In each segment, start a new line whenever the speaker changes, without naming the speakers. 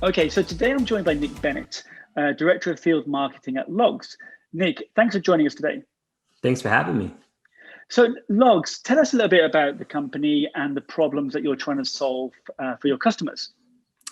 Okay, so today I'm joined by Nick Bennett, Director of Field Marketing at Logs. Nick, thanks for joining us today.
Thanks for having me.
So Logs, tell us a little bit about the company and the problems that you're trying to solve for your customers.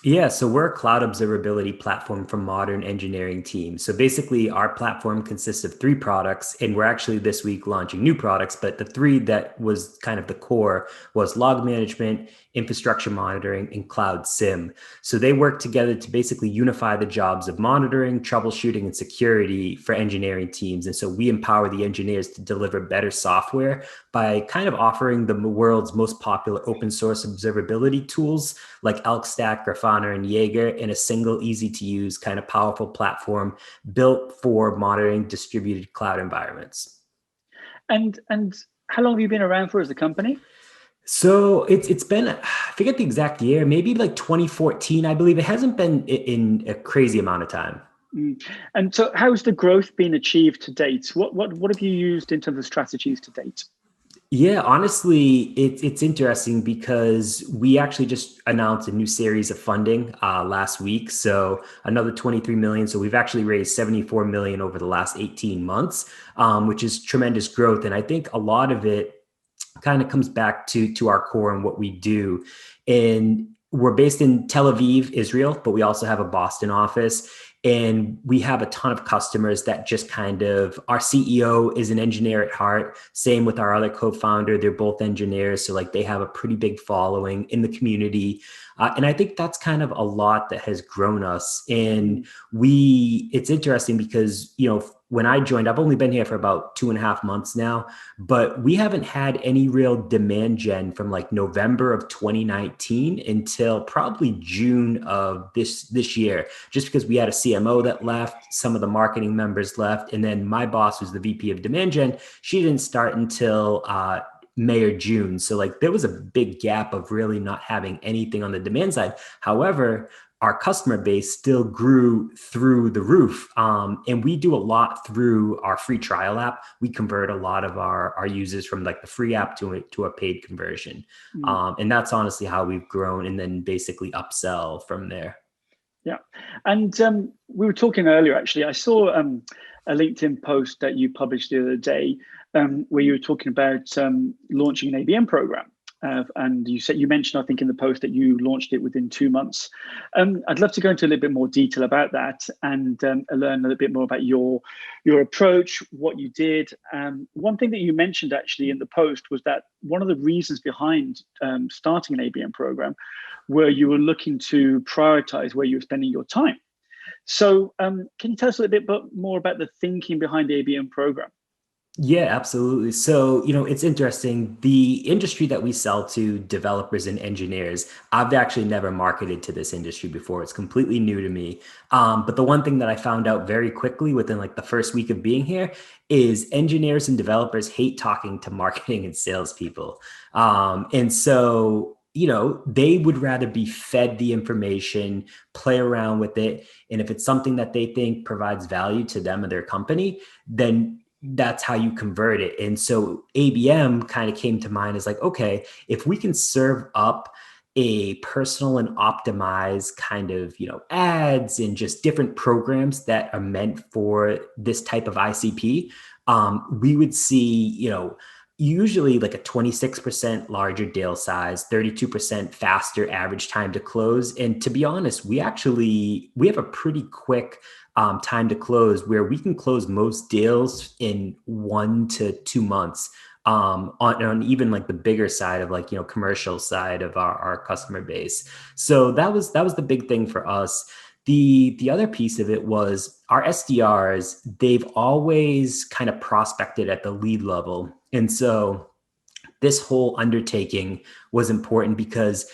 Yeah, so we're a cloud observability platform for modern engineering teams. So basically, our platform consists of three products, and we're actually this week launching new products. But the three that was kind of the core was log management, infrastructure monitoring, and cloud SIM. So they work together to basically unify the jobs of monitoring, troubleshooting, and security for engineering teams. And so we empower the engineers to deliver better software by kind of offering the world's most popular open source observability tools like Elk Stack, Grafana, and Jaeger in a single, easy to use, kind of powerful platform built for monitoring distributed cloud environments.
And how long have you been around for as a company?
So it's been, I forget the exact year, maybe like 2014, I believe. It hasn't been in a crazy amount of time.
And so how's the growth been achieved to date? What have you used in terms of strategies to date?
Yeah, honestly, it's interesting because we actually just announced a new series of funding last week. So another 23 million. So we've actually raised 74 million over the last 18 months, which is tremendous growth. And I think a lot of it kind of comes back to our core and what we do. And we're based in Tel Aviv, Israel, but we also have a Boston office. And we have a ton of customers that just kind of, our CEO is an engineer at heart. Same with our other co-founder. They're both engineers. So like they have a pretty big following in the community. And I think that's kind of a lot that has grown us. And it's interesting because, when I joined, I've only been here for about 2.5 months now, but we haven't had any real demand gen from like November of 2019 until probably June of this year, just because we had a CMO that left, some of the marketing members left, and then my boss, who's the VP of demand gen, she didn't start until May or June. So like there was a big gap of really not having anything on the demand side. However, our customer base still grew through the roof. And we do a lot through our free trial app. We convert a lot of our users from like the free app to a paid conversion. And that's honestly how we've grown, and then basically upsell from there.
Yeah. And we were talking earlier, actually, I saw a LinkedIn post that you published the other day where you were talking about launching an ABM program. And you mentioned, I think, in the post that you launched it within 2 months. I'd love to go into a little bit more detail about that and learn a little bit more about your approach, what you did. One thing that you mentioned actually in the post was that one of the reasons behind starting an ABM program where you were looking to prioritize where you were spending your time. So can you tell us a little bit more about the thinking behind the ABM program?
Yeah, absolutely. So, it's interesting. The industry that we sell to, developers and engineers, I've actually never marketed to this industry before. It's completely new to me. But the one thing that I found out very quickly within like the first week of being here is engineers and developers hate talking to marketing and salespeople. And so they would rather be fed the information, play around with it. And if it's something that they think provides value to them or their company, then that's how you convert it. And so ABM kind of came to mind as like, okay, if we can serve up a personal and optimized kind of, ads and just different programs that are meant for this type of ICP, we would see, usually like a 26% larger deal size, 32% faster average time to close. And to be honest, we have a pretty quick time to close where we can close most deals in 1 to 2 months on even like the bigger side of like, commercial side of our customer base. So that was the big thing for us. The other piece of it was our SDRs, they've always kind of prospected at the lead level. And so this whole undertaking was important because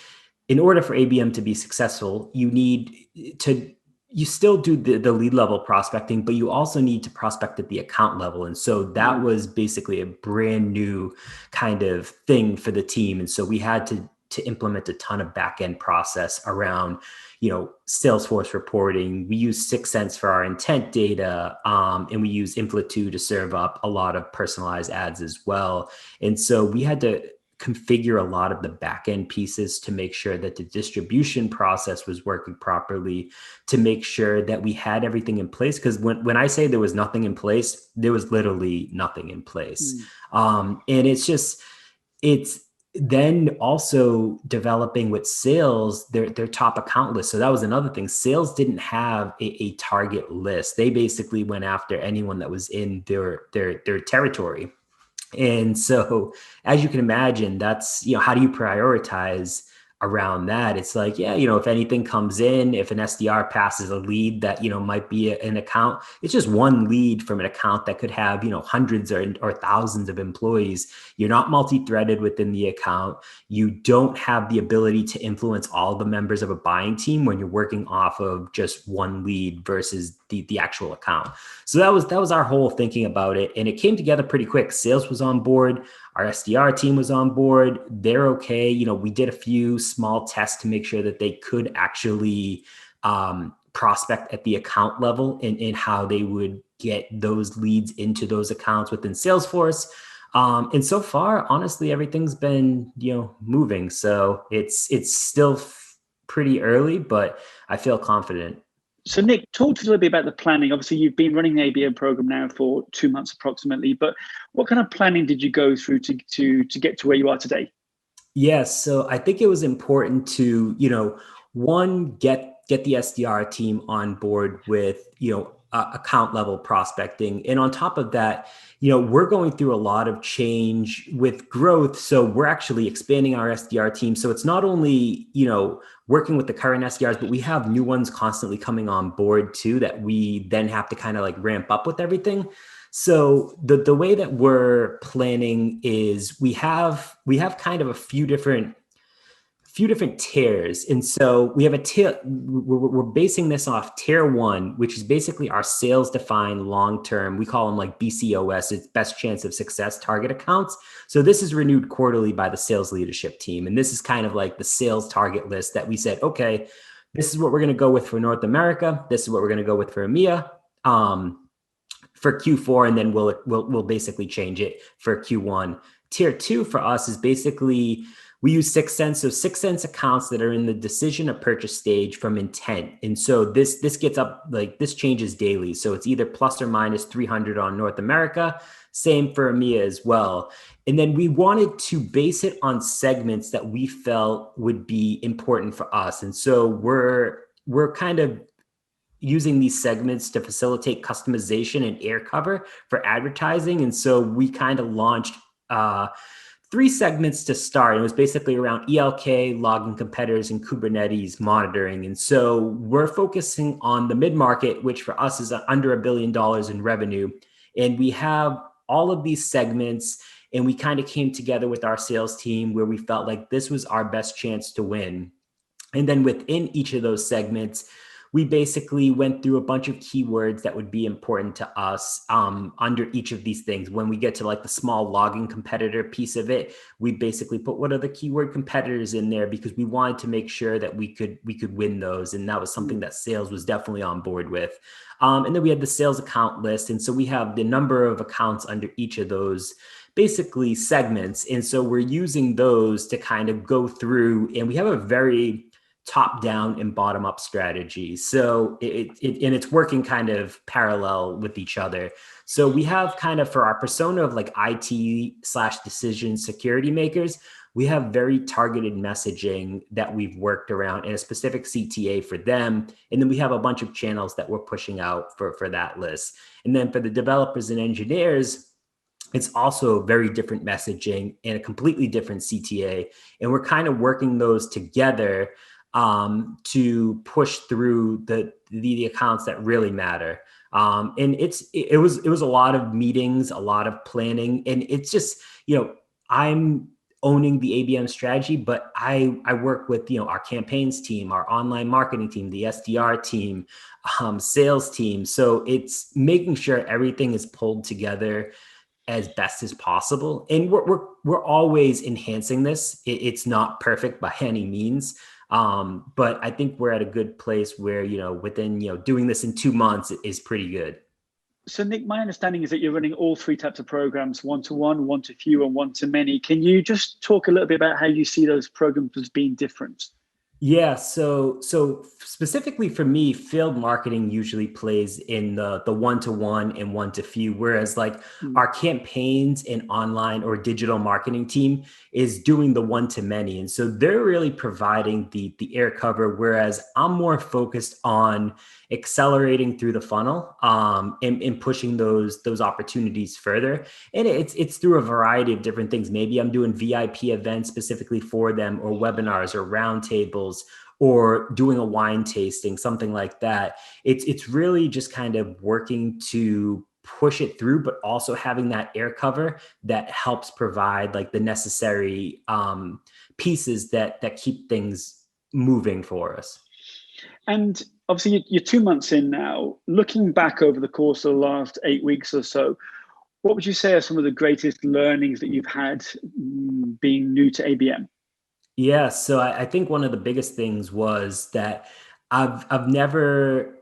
in order for ABM to be successful, you still do the lead level prospecting, but you also need to prospect at the account level. And so that was basically a brand new kind of thing for the team. And so we had to implement a ton of back-end process around, Salesforce reporting. We use 6sense for our intent data, and we use Infla2 to serve up a lot of personalized ads as well. And so we had to configure a lot of the back end pieces to make sure that the distribution process was working properly, to make sure that we had everything in place. Because when I say there was nothing in place, there was literally nothing in place. And it's then also developing with sales their top account list. So that was another thing. Sales didn't have a target list. They basically went after anyone that was in their territory. And so, as you can imagine, that's, how do you prioritize around that? It's like, yeah, if anything comes in, if an SDR passes a lead that, might be an account, it's just one lead from an account that could have, hundreds or thousands of employees. You're not multi-threaded within the account. You don't have the ability to influence all the members of a buying team when you're working off of just one lead versus the actual account. So that was our whole thinking about it. And it came together pretty quick. Sales was on board. Our SDR team was on board. They're okay. We did a few small tests to make sure that they could actually prospect at the account level and how they would get those leads into those accounts within Salesforce. And so far, honestly, everything's been, moving. So it's still pretty early, but I feel confident.
So Nick, talk to us a little bit about the planning. Obviously, you've been running the ABM program now for 2 months approximately, but what kind of planning did you go through to get to where you are today?
Yes. So I think it was important to, one, get the SDR team on board with, account level prospecting. And on top of that, we're going through a lot of change with growth. So we're actually expanding our SDR team. So it's not only, working with the current SDRs, but we have new ones constantly coming on board too, that we then have to kind of like ramp up with everything. So the way that we're planning is we have kind of a few different tiers. And so we have a tier, we're basing this off tier 1, which is basically our sales defined long-term. We call them like BCOS, it's best chance of success target accounts. So this is renewed quarterly by the sales leadership team. And this is kind of like the sales target list that we said, okay, this is what we're going to go with for North America. This is what we're going to go with for EMEA for Q4. And then we'll basically change it for Q1. Tier 2 for us is basically, we use 6 Sense. So 6 Sense accounts that are in the decision to purchase stage from intent. And so this gets up, like this changes daily. So it's either plus or minus 300 on North America, same for EMEA as well. And then we wanted to base it on segments that we felt would be important for us. And so we're kind of using these segments to facilitate customization and air cover for advertising. And so we kind of launched 3 segments to start. It was basically around ELK, logging competitors, and Kubernetes monitoring. And so we're focusing on the mid-market, which for us is under $1 billion in revenue. And we have all of these segments, and we kind of came together with our sales team where we felt like this was our best chance to win. And then within each of those segments, we basically went through a bunch of keywords that would be important to us under each of these things. When we get to like the small logging competitor piece of it, we basically put what are the keyword competitors in there because we wanted to make sure that we could win those. And that was something that sales was definitely on board with. And then we had the sales account list. And so we have the number of accounts under each of those basically segments. And so we're using those to kind of go through, and we have a very top down and bottom up strategy. So it's working kind of parallel with each other. So we have kind of for our persona of like IT/decision security makers, we have very targeted messaging that we've worked around and a specific CTA for them. And then we have a bunch of channels that we're pushing out for that list. And then for the developers and engineers, it's also very different messaging and a completely different CTA. And we're kind of working those together to push through the accounts that really matter. And it was a lot of meetings, a lot of planning, and it's just, I'm owning the ABM strategy, but I work with, our campaigns team, our online marketing team, the SDR team, sales team. So it's making sure everything is pulled together as best as possible. And we're always enhancing this. It's not perfect by any means. But I think we're at a good place where, within, doing this in 2 months is pretty good.
So Nick, my understanding is that you're running all three types of programs: one-to-one, one-to-few, and one-to-many. Can you just talk a little bit about how you see those programs as being different?
Yeah, so specifically for me, field marketing usually plays in the one to one and one to few, whereas like
Mm.
our campaigns and online or digital marketing team is doing the one to many, and so they're really providing the air cover, whereas I'm more focused on accelerating through the funnel, and pushing those opportunities further. And it's through a variety of different things. Maybe I'm doing VIP events specifically for them, or webinars, or roundtables, or doing a wine tasting, something like that. It's really just kind of working to push it through, but also having that air cover that helps provide like the necessary pieces that keep things moving for us.
And obviously, you're 2 months in now. Looking back over the course of the last 8 weeks or so, what would you say are some of the greatest learnings that you've had being new to ABM?
Yeah, so I think one of the biggest things was that I've never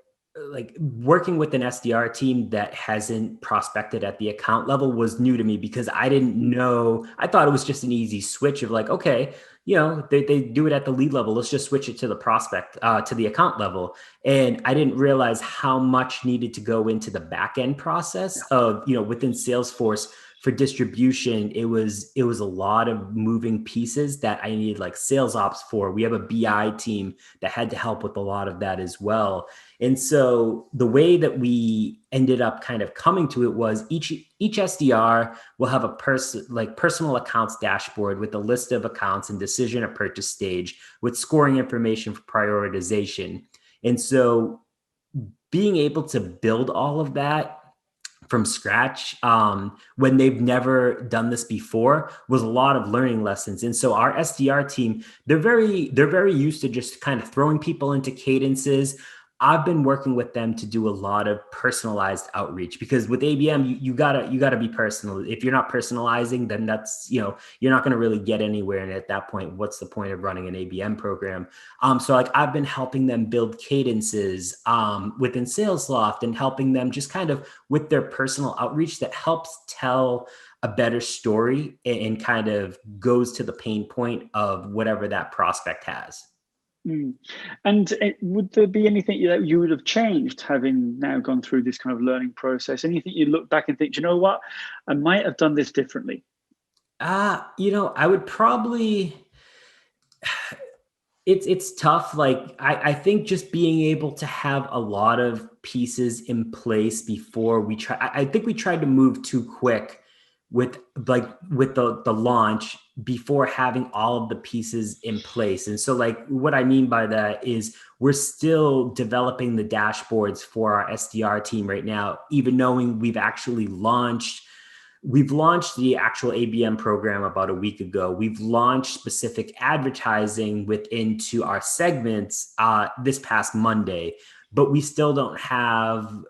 like working with an SDR team that hasn't prospected at the account level was new to me, because I didn't know. I thought it was just an easy switch of like, okay, they do it at the lead level. Let's just switch it to the prospect, to the account level. And I didn't realize how much needed to go into the back end process of, within Salesforce for distribution. It was a lot of moving pieces that I needed like sales ops for. We have a BI team that had to help with a lot of that as well. And so the way that we ended up kind of coming to it was each SDR will have a personal accounts dashboard with a list of accounts and decision at purchase stage with scoring information for prioritization. And so being able to build all of that from scratch, when they've never done this before, was a lot of learning lessons. And so our SDR team, they're very used to just kind of throwing people into cadences. I've been working with them to do a lot of personalized outreach, because with ABM, you gotta be personal. If you're not personalizing, then that's, you're not going to really get anywhere. And at that point, what's the point of running an ABM program? So like I've been helping them build cadences within SalesLoft, and helping them just kind of with their personal outreach that helps tell a better story, and kind of goes to the pain point of whatever that prospect has.
Mm. And would there be anything that you would have changed having now gone through this kind of learning process? Anything you look back and think, "Do you know what, I might have done this differently"?
I would probably, it's tough. Like I think just being able to have a lot of pieces in place before we try. I think we tried to move too quick with the launch before having all of the pieces in place. And so like what I mean by that is we're still developing the dashboards for our SDR team right now, even knowing we've launched the actual ABM program about a week ago. We've launched specific advertising within our segments this past Monday, but we still don't have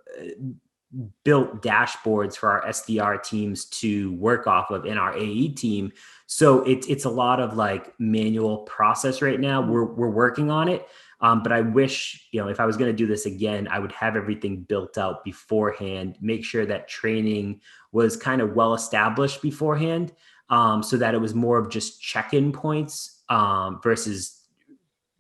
built dashboards for our SDR teams to work off of in our AE team. So it's a lot of like manual process right now. We're working on it. But I wish, if I was going to do this again, I would have everything built out beforehand, make sure that training was kind of well established beforehand, so that it was more of just check-in points, versus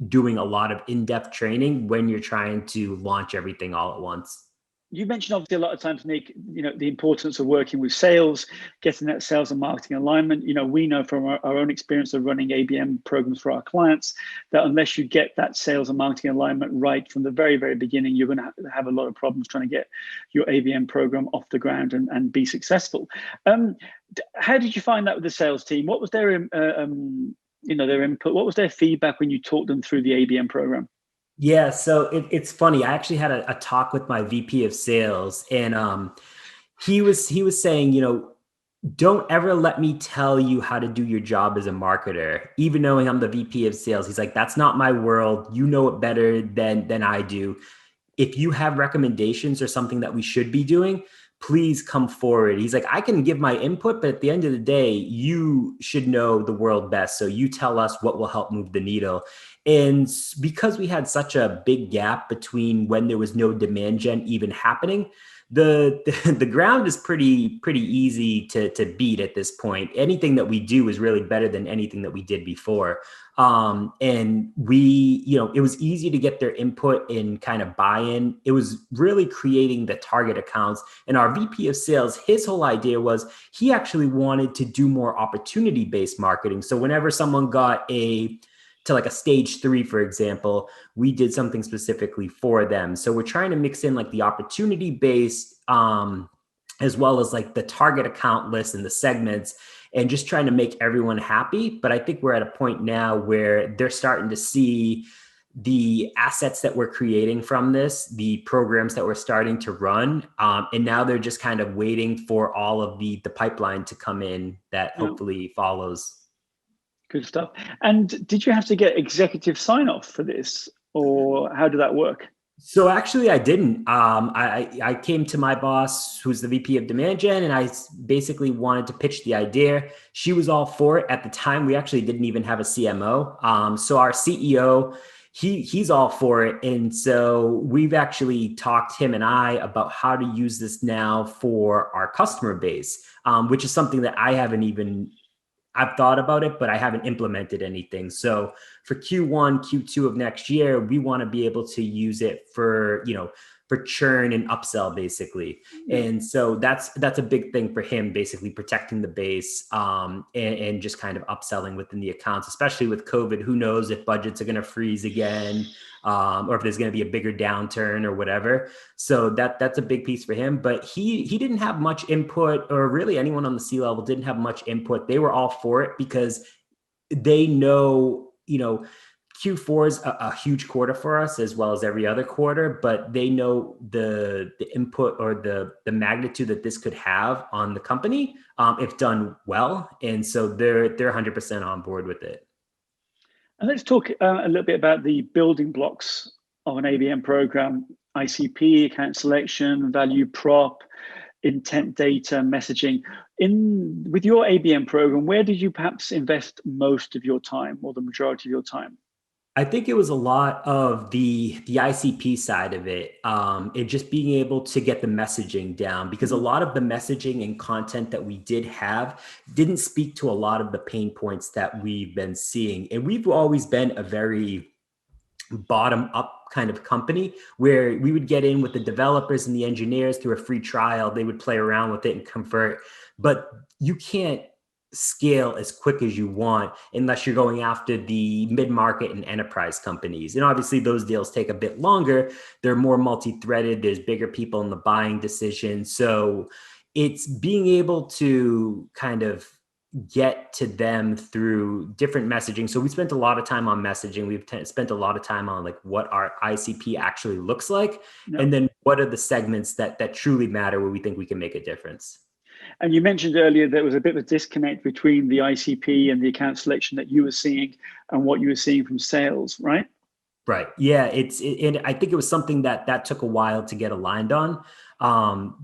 doing a lot of in-depth training when you're trying to launch everything all at once.
You mentioned obviously a lot of times, Nick, the importance of working with sales, getting that sales and marketing alignment. We know from our own experience of running ABM programs for our clients that unless you get that sales and marketing alignment right from the very, very beginning, you're going to have a lot of problems trying to get your ABM program off the ground and be successful. How did you find that with the sales team? What was their their input? What was their feedback when you talked them through the ABM program?
Yeah, so it's funny. I actually had a talk with my VP of sales, and he was saying, don't ever let me tell you how to do your job as a marketer, even knowing I'm the VP of sales. He's like, that's not my world. You know it better than I do. If you have recommendations or something that we should be doing, please come forward. He's like, I can give my input, but at the end of the day, you should know the world best. So you tell us what will help move the needle. And because we had such a big gap between when there was no demand gen even happening, the ground is pretty easy to beat at this point. Anything that we do is really better than anything that we did before. And we, it was easy to get their input and kind of buy-in. It was really creating the target accounts. And our VP of sales, his whole idea was he actually wanted to do more opportunity-based marketing. So whenever someone got to like a stage 3, for example, we did something specifically for them. So we're trying to mix in like the opportunity based, as well as like the target account list and the segments, and just trying to make everyone happy. But I think we're at a point now where they're starting to see the assets that we're creating from this, the programs that we're starting to run. And now they're just kind of waiting for all of the pipeline to come in that hopefully follows.
Good stuff. And did you have to get executive sign-off for this, or how did that work?
So actually, I didn't. I came to my boss, who's the VP of Demand Gen, and I basically wanted to pitch the idea. She was all for it. At the time, we actually didn't even have a CMO. So our CEO, he's all for it. And so we've actually talked, him and I, about how to use this now for our customer base, which is something that I've thought about it, but I haven't implemented anything. So for Q1, Q2 of next year, we want to be able to use it for churn and upsell, basically. And so that's a big thing for him, basically protecting the base, and just kind of upselling within the accounts, especially with COVID. Who knows if budgets are going to freeze again, or if there's going to be a bigger downturn or whatever. So that's a big piece for him. But he didn't have much input, or really anyone on the C-level didn't have much input. They were all for it because they know, Q4 is a huge quarter for us, as well as every other quarter, but they know the input or the magnitude that this could have on the company if done well. And so they're 100% on board with it.
And let's talk a little bit about the building blocks of an ABM program: ICP, account selection, value prop, intent data, messaging. With your ABM program, where did you perhaps invest most of your time, or the majority of your time?
I think it was a lot of the ICP side of it, and just being able to get the messaging down, because a lot of the messaging and content that we did have didn't speak to a lot of the pain points that we've been seeing. And we've always been a very bottom up kind of company, where we would get in with the developers and the engineers through a free trial. They would play around with it and convert, but you can't scale as quick as you want unless you're going after the mid-market and enterprise companies. And obviously those deals take a bit longer. They're more multi-threaded. There's bigger people in the buying decision. So it's being able to kind of get to them through different messaging. So we spent a lot of time on messaging. We've spent a lot of time on like what our ICP actually looks like. Yep. And then what are the segments that truly matter, where we think we can make a difference.
And you mentioned earlier there was a bit of a disconnect between the ICP and the account selection that you were seeing and what you were seeing from sales, right?
Right. Yeah. And I think it was something that took a while to get aligned on,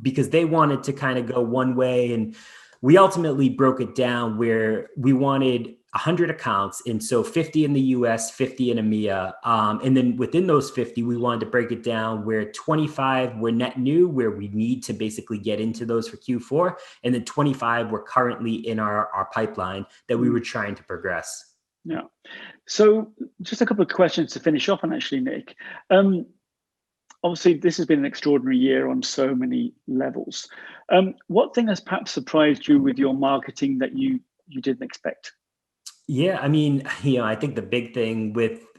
because they wanted to kind of go one way, and we ultimately broke it down where we wanted 100 accounts. And so 50 in the US, 50 in EMEA. And then within those 50, we wanted to break it down where 25 were net new, where we need to basically get into those for Q4. And then 25 were currently in our pipeline that we were trying to progress.
Yeah. So just a couple of questions to finish off on, actually, Nick. Obviously, this has been an extraordinary year on so many levels. What thing has perhaps surprised you with your marketing that you didn't expect?
Yeah, I mean, I think the big thing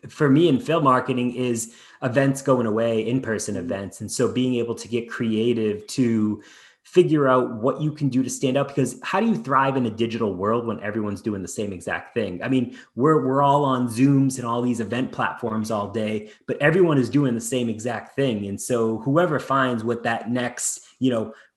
for me in film marketing is events going away, in-person events. And so being able to get creative to figure out what you can do to stand out, because how do you thrive in a digital world when everyone's doing the same exact thing? I mean, we're all on Zooms and all these event platforms all day, but everyone is doing the same exact thing. And so whoever finds what that next,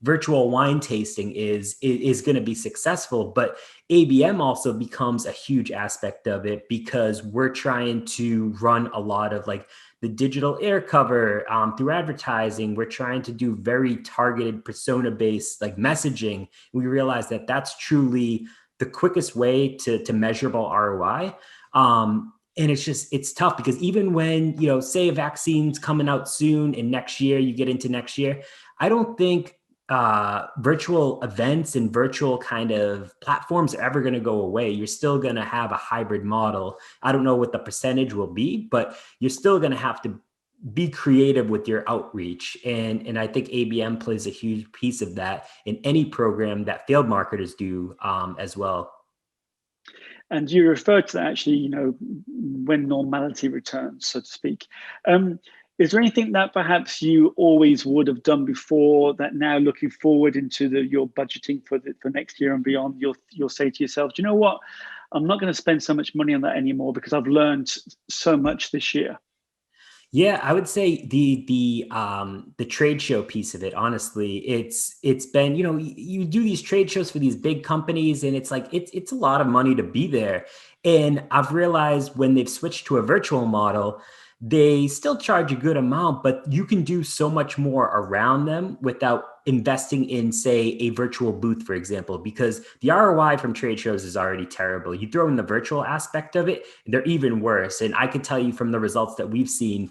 virtual wine tasting is going to be successful. But ABM also becomes a huge aspect of it, because we're trying to run a lot of like the digital air cover through advertising. We're trying to do very targeted persona-based like messaging. We realize that that's truly the quickest way to measurable ROI. And it's tough, because even when, say a vaccine's coming out soon and next year, you get into next year, I don't think virtual events and virtual kind of platforms are ever going to go away. You're still going to have a hybrid model. I don't know what the percentage will be, but you're still going to have to be creative with your outreach. And I think ABM plays a huge piece of that in any program that field marketers do as well.
And you referred to that actually, when normality returns, so to speak. Is there anything that perhaps you always would have done before that now looking forward into your budgeting for next year and beyond, you'll say to yourself, do you know what? I'm not going to spend so much money on that anymore because I've learned so much this year.
Yeah, I would say the trade show piece of it, honestly, it's been, you do these trade shows for these big companies and it's like it's a lot of money to be there. And I've realized when they've switched to a virtual model, they still charge a good amount, but you can do so much more around them without investing in, say, a virtual booth, for example, because the ROI from trade shows is already terrible. You throw in the virtual aspect of it, they're even worse. And I can tell you from the results that we've seen,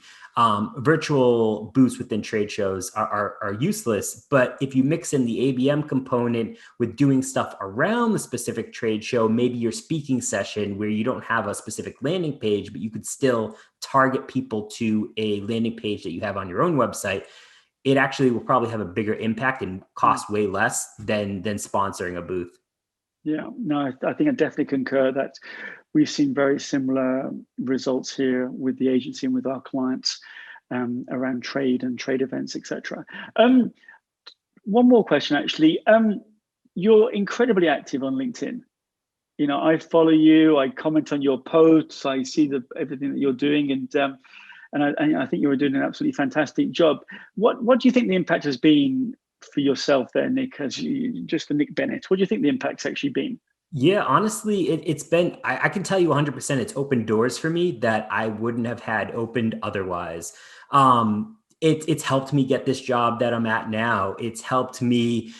virtual booths within trade shows are useless. But if you mix in the ABM component with doing stuff around the specific trade show, maybe your speaking session where you don't have a specific landing page, but you could still target people to a landing page that you have on your own website, it actually will probably have a bigger impact and cost way less than sponsoring a booth.
Yeah, no, I think I definitely concur that we've seen very similar results here with the agency and with our clients around trade and trade events, etc. One more question, actually. You're incredibly active on LinkedIn. I follow you, I comment on your posts, I see everything that you're doing, and I think you were doing an absolutely fantastic job. What do you think the impact has been for yourself there, Nick, just for Nick Bennett? What do you think the impact's actually been?
Yeah, honestly, it's been, I can tell you 100% it's opened doors for me that I wouldn't have had opened otherwise. It's helped me get this job that I'm at now. It's helped me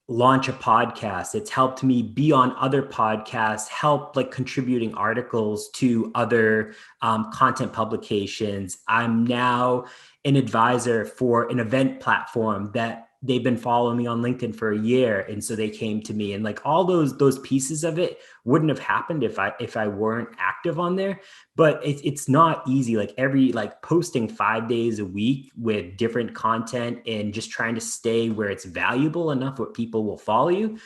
launch a podcast. It's helped me be on other podcasts, help like contributing articles to other content publications. I'm now an advisor for an event platform that they've been following me on LinkedIn for a year. And so they came to me, and like all those pieces of it wouldn't have happened if I weren't active on there. But it's not easy. Like posting 5 days a week with different content and just trying to stay where it's valuable enough where people will follow you.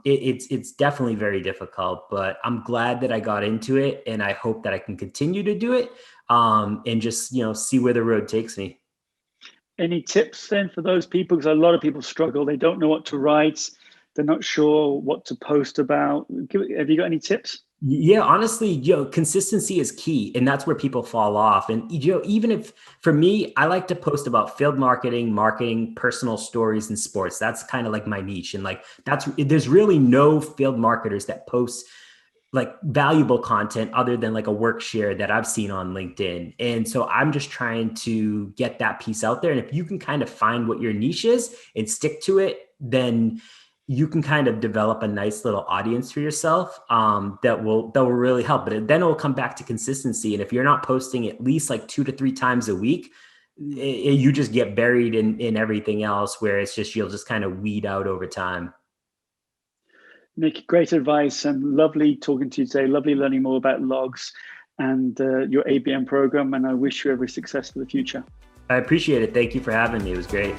It's definitely very difficult, but I'm glad that I got into it, and I hope that I can continue to do it and just, see where the road takes me.
Any tips then for those people? Because a lot of people struggle. They don't know what to write. They're not sure what to post about. Have you got any tips?
Yeah, honestly, consistency is key, and that's where people fall off. And even if for me, I like to post about field marketing, personal stories, and sports. That's kind of like my niche. And like there's really no field marketers that post like valuable content other than like a work share that I've seen on LinkedIn. And so I'm just trying to get that piece out there. And if you can kind of find what your niche is and stick to it, then you can kind of develop a nice little audience for yourself that will really help. But then it will come back to consistency. And if you're not posting at least like 2 to 3 times a week, you just get buried in everything else, where it's just, you'll just kind of weed out over time.
Nick, great advice, and lovely talking to you today. Lovely learning more about logs and your ABM program. And I wish you every success for the future.
I appreciate it. Thank you for having me. It was great.